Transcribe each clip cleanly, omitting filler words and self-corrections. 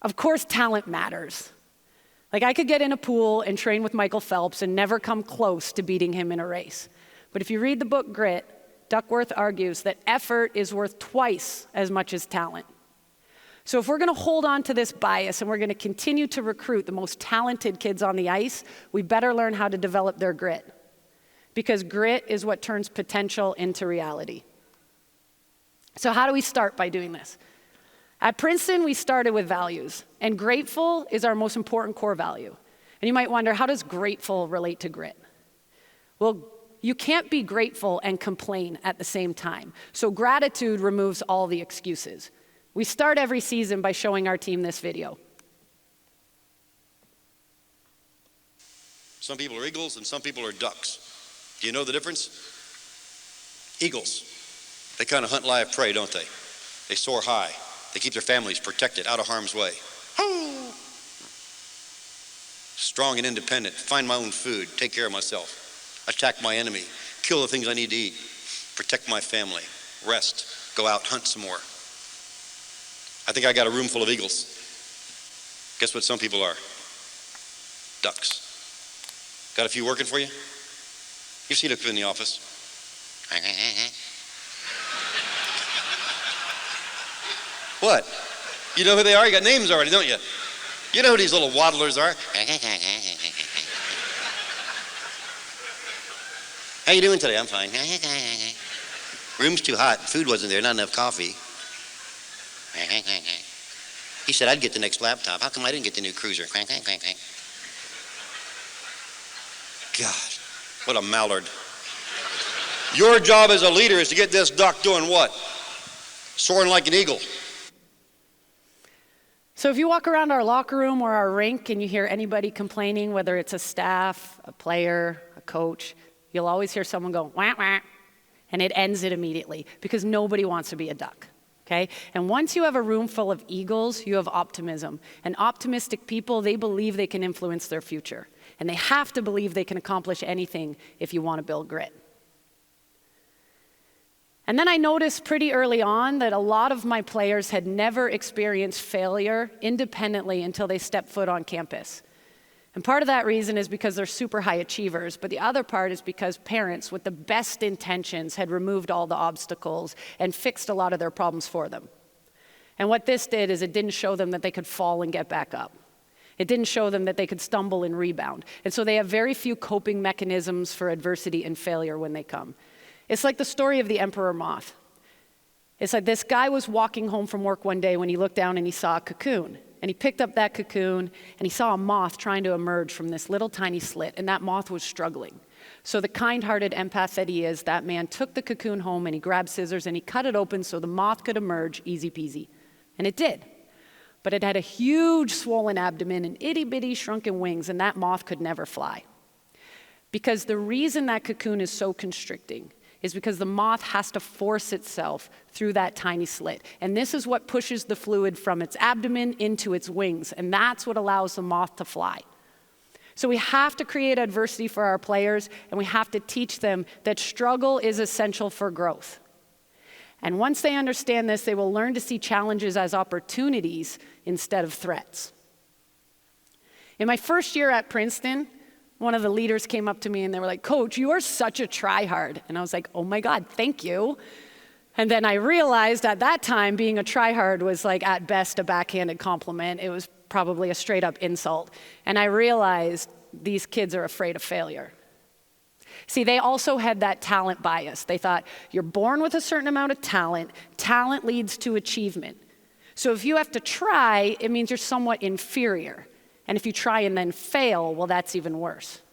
Of course, talent matters. Like, I could get in a pool and train with Michael Phelps and never come close to beating him in a race. But if you read the book Grit, Duckworth argues that effort is worth twice as much as talent. So if we're going to hold on to this bias and we're going to continue to recruit the most talented kids on the ice, we better learn how to develop their grit. Because grit is what turns potential into reality. So how do we start by doing this? At Princeton, we started with values, and grateful is our most important core value. And you might wonder, how does grateful relate to grit? Well, you can't be grateful and complain at the same time. So gratitude removes all the excuses. We start every season by showing our team this video. Some people are eagles and some people are ducks. Do you know the difference? Eagles, they kind of hunt live prey, don't they? They soar high. They keep their families protected, out of harm's way. Strong and independent, find my own food, take care of myself, attack my enemy, kill the things I need to eat, protect my family, rest, go out, hunt some more. I think I got a room full of eagles. Guess what some people are? Ducks. Got a few working for you? You've seen them in the office. What? You know who they are? You got names already, don't you? You know who these little waddlers are. How you doing today? I'm fine. Room's too hot. Food wasn't there, not enough coffee. He said I'd get the next laptop. How come I didn't get the new cruiser? God, what a mallard. Your job as a leader is to get this duck doing what? Soaring like an eagle. So if you walk around our locker room or our rink and you hear anybody complaining, whether it's a staff, a player, a coach, you'll always hear someone go, wah, wah, and it ends it immediately because nobody wants to be a duck, okay? And once you have a room full of eagles, you have optimism. And optimistic people, they believe they can influence their future. And they have to believe they can accomplish anything if you want to build grit. And then I noticed pretty early on that a lot of my players had never experienced failure independently until they stepped foot on campus. And part of that reason is because they're super high achievers, but the other part is because parents with the best intentions had removed all the obstacles and fixed a lot of their problems for them. And what this did is it didn't show them that they could fall and get back up. It didn't show them that they could stumble and rebound. And so they have very few coping mechanisms for adversity and failure when they come. It's like the story of the emperor moth. It's like this guy was walking home from work one day when he looked down and he saw a cocoon. And he picked up that cocoon and he saw a moth trying to emerge from this little tiny slit, and that moth was struggling. So the kind-hearted empath that he is, that man took the cocoon home and he grabbed scissors and he cut it open so the moth could emerge easy peasy. And it did. But it had a huge swollen abdomen and itty-bitty shrunken wings, and that moth could never fly. Because the reason that cocoon is so constricting is because the moth has to force itself through that tiny slit. And this is what pushes the fluid from its abdomen into its wings, and that's what allows the moth to fly. So we have to create adversity for our players, and we have to teach them that struggle is essential for growth. And once they understand this, they will learn to see challenges as opportunities instead of threats. In my first year at Princeton, one of the leaders came up to me and they were like, "Coach, you are such a tryhard." And I was like, "Oh my God, thank you." And then I realized at that time being a tryhard was like at best a backhanded compliment. It was probably a straight up insult. And I realized these kids are afraid of failure. See, they also had that talent bias. They thought you're born with a certain amount of talent. Talent leads to achievement. So if you have to try, it means you're somewhat inferior. And if you try and then fail, well, that's even worse.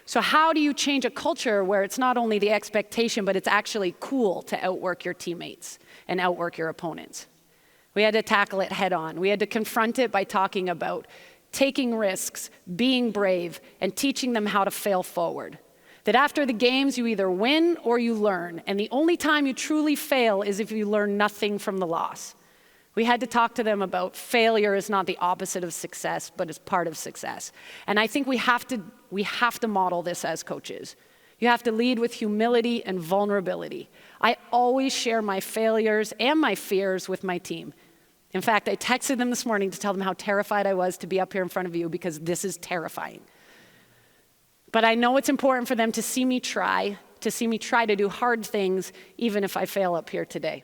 So how do you change a culture where it's not only the expectation, but it's actually cool to outwork your teammates and outwork your opponents? We had to tackle it head on. We had to confront it by talking about taking risks, being brave, and teaching them how to fail forward. That after the games, you either win or you learn. And the only time you truly fail is if you learn nothing from the loss. We had to talk to them about failure is not the opposite of success, but is part of success. And I think we have to model this as coaches. You have to lead with humility and vulnerability. I always share my failures and my fears with my team. In fact, I texted them this morning to tell them how terrified I was to be up here in front of you because this is terrifying. But I know it's important for them to see me try to do hard things even if I fail up here today.